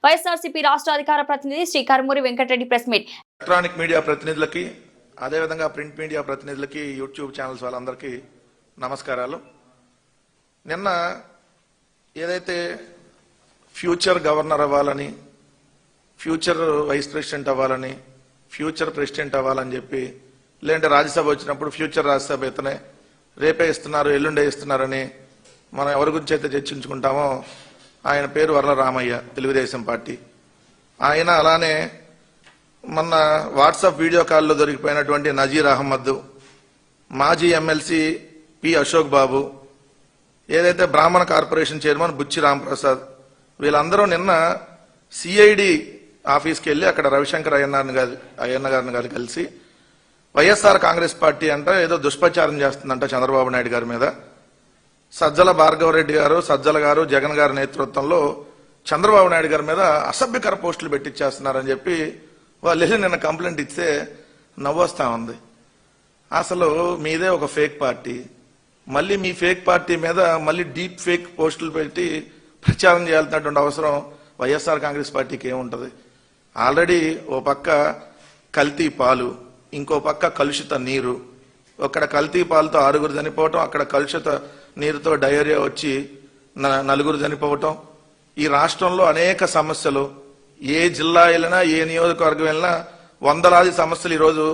వైఎస్ఆర్సీపీ రాష్ట్ర అధికార ప్రతినిధి Shri Karumuri Venkatareddy press meet. Electronic media ప్రతినిధులకి అదేవిధంగా ప్రింట్ మీడియా ప్రతినిధులకి యూట్యూబ్ ఛానల్స్ వాళ్ళందరికీ నమస్కారాలు. నిన్న ఏదైతే ఫ్యూచర్ గవర్నర్ అవ్వాలని, ఫ్యూచర్ వైస్ ప్రెసిడెంట్ అవ్వాలని, ఫ్యూచర్ ప్రెసిడెంట్ అవ్వాలని చెప్పి, లేదంటే రాజ్యసభ వచ్చినప్పుడు ఫ్యూచర్ రాజ్యసభ ఇతనే, రేపే ఇస్తున్నారు ఎల్లుండే ఇస్తున్నారని మనం ఎవరి గురించి అయితే చర్చించుకుంటామో ఆయన పేరు వర్ల రామయ్య, తెలుగుదేశం పార్టీ. ఆయన అలానే మొన్న వాట్సాప్ వీడియో కాల్లో దొరికిపోయినటువంటి నజీర్ అహ్మద్, మాజీ ఎమ్మెల్సీ పి అశోక్ బాబు, ఏదైతే బ్రాహ్మణ కార్పొరేషన్ చైర్మన్ బుచ్చి రాంప్రసాద్, వీళ్ళందరూ నిన్న సిఐడి ఆఫీస్కి వెళ్ళి అక్కడ రవిశంకర్ అయ్యన్న గారిని కలిసి వైఎస్ఆర్ కాంగ్రెస్ పార్టీ అంట ఏదో దుష్ప్రచారం చేస్తుందంట చంద్రబాబు నాయుడు గారి మీద. సజ్జల భార్గవరెడ్డి గారు, సజ్జల గారు, జగన్ గారి నేతృత్వంలో చంద్రబాబు నాయుడు గారి మీద అసభ్యకర పోస్టులు పెట్టించేస్తున్నారని చెప్పి వాళ్ళు వెళ్ళి నిన్న కంప్లైంట్ ఇస్తే నవ్వొస్తా ఉంది. అసలు మీదే ఒక ఫేక్ పార్టీ, మళ్ళీ మీ ఫేక్ పార్టీ మీద మళ్ళీ డీప్ ఫేక్ పోస్టులు పెట్టి ప్రచారం చేయాల్సినటువంటి అవసరం వైఎస్ఆర్ కాంగ్రెస్ పార్టీకి ఏముంటది? ఆల్రెడీ ఓ పక్క కల్తీ పాలు, ఇంకో పక్క కలుషిత నీరు. అక్కడ కల్తీ పాలతో 6 చనిపోవటం, అక్కడ కలుషిత నీరుతో డయేరియా వచ్చి 4 చనిపోవటం. ఈ రాష్ట్రంలో అనేక సమస్యలు, ఏ జిల్లా వెళ్ళినా ఏ నియోజకవర్గం వెళ్ళినా వందలాది సమస్యలు ఈరోజు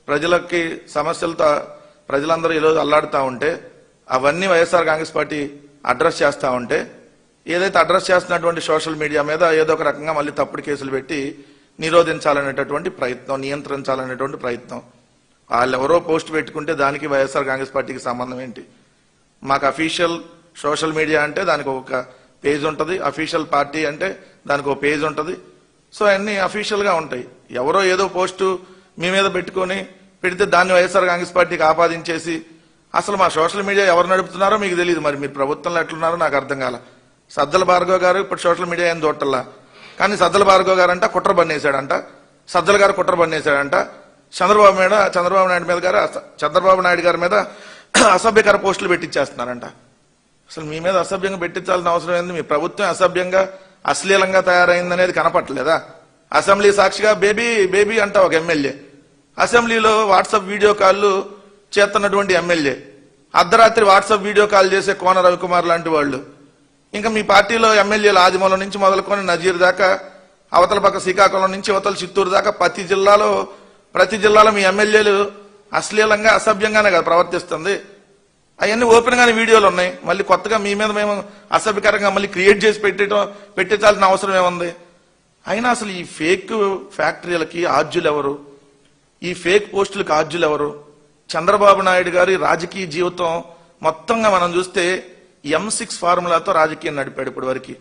ప్రజలకి సమస్యలతో ప్రజలందరూ ఈరోజు అల్లాడుతూ ఉంటే అవన్నీ వైఎస్ఆర్ కాంగ్రెస్ పార్టీ అడ్రస్ చేస్తూ ఉంటే, ఏదైతే అడ్రస్ చేస్తున్నటువంటి సోషల్ మీడియా మీద ఏదో ఒక రకంగా మళ్ళీ తప్పుడు కేసులు పెట్టి నిరోధించాలనేటటువంటి ప్రయత్నం, నియంత్రించాలనేటువంటి ప్రయత్నం. వాళ్ళు ఎవరో పోస్ట్ పెట్టుకుంటే దానికి వైఎస్ఆర్ కాంగ్రెస్ పార్టీకి సంబంధం ఏంటి? మాకు అఫీషియల్ సోషల్ మీడియా అంటే దానికి ఒక పేజ్ ఉంటుంది, అఫీషియల్ పార్టీ అంటే దానికి ఒక పేజ్ ఉంటుంది. సో అన్ని అఫీషియల్ గా ఉంటాయి. ఎవరో ఏదో పోస్టు మీ మీద పెట్టుకొని పెడితే దాన్ని వైఎస్ఆర్ కాంగ్రెస్ పార్టీకి ఆపాదించేసి, అసలు మా సోషల్ మీడియా ఎవరు నడుపుతున్నారో మీకు తెలియదు. మరి మీరు ప్రభుత్వంలో ఎట్లున్నారో నాకు అర్థం కాల. సజ్జల భార్గవ్ గారు ఇప్పుడు సోషల్ మీడియా ఏం చూడటల్లా, కానీ సజ్జల భార్గవ్ గారు అంట కుట్ర బన్నేశాడంట, సజ్జల గారు కుట్ర బన్నేశాడంట, చంద్రబాబు నాయుడు గారి మీద అసభ్యకర పోస్టులు పెట్టించేస్తున్నారంట. అసలు మీ మీద అసభ్యంగా పెట్టించాల్సిన అవసరం ఏంది? మీ ప్రభుత్వం అసభ్యంగా అశ్లీలంగా తయారైందనేది కనపట్లేదా? అసెంబ్లీ సాక్షిగా బేబీ బేబీ అంట ఒక ఎమ్మెల్యే, అసెంబ్లీలో వాట్సాప్ వీడియో కాల్ చేస్తున్నటువంటి ఎమ్మెల్యే, అర్ధరాత్రి వాట్సాప్ వీడియో కాల్ చేసే కోన రవికుమార్ లాంటి వాళ్ళు, ఇంకా మీ పార్టీలో ఎమ్మెల్యేలు ఆదిమూలం నుంచి మొదలుకొని నజీర్ దాకా, అవతల పక్క శ్రీకాకుళం నుంచి అవతల చిత్తూరు దాకా ప్రతి జిల్లాలో మీ ఎమ్మెల్యేలు అశ్లీలంగా అసభ్యంగానే కదా ప్రవర్తిస్తుంది. అవన్నీ ఓపెన్ గానే వీడియోలు ఉన్నాయి. మళ్ళీ కొత్తగా మీ మీద మేము అసభ్యకరంగా మళ్ళీ క్రియేట్ చేసి పెట్టించాల్సిన అవసరం ఏముంది? అయినా అసలు ఈ ఫేక్ ఫ్యాక్టరీలకి ఆద్యులు ఎవరు? ఈ ఫేక్ పోస్టులకు ఆద్యులు ఎవరు? చంద్రబాబు నాయుడు గారి రాజకీయ జీవితం మొత్తంగా మనం చూస్తే M6 ఫార్ములాతో రాజకీయం నడిపాడు ఇప్పటి వరకు.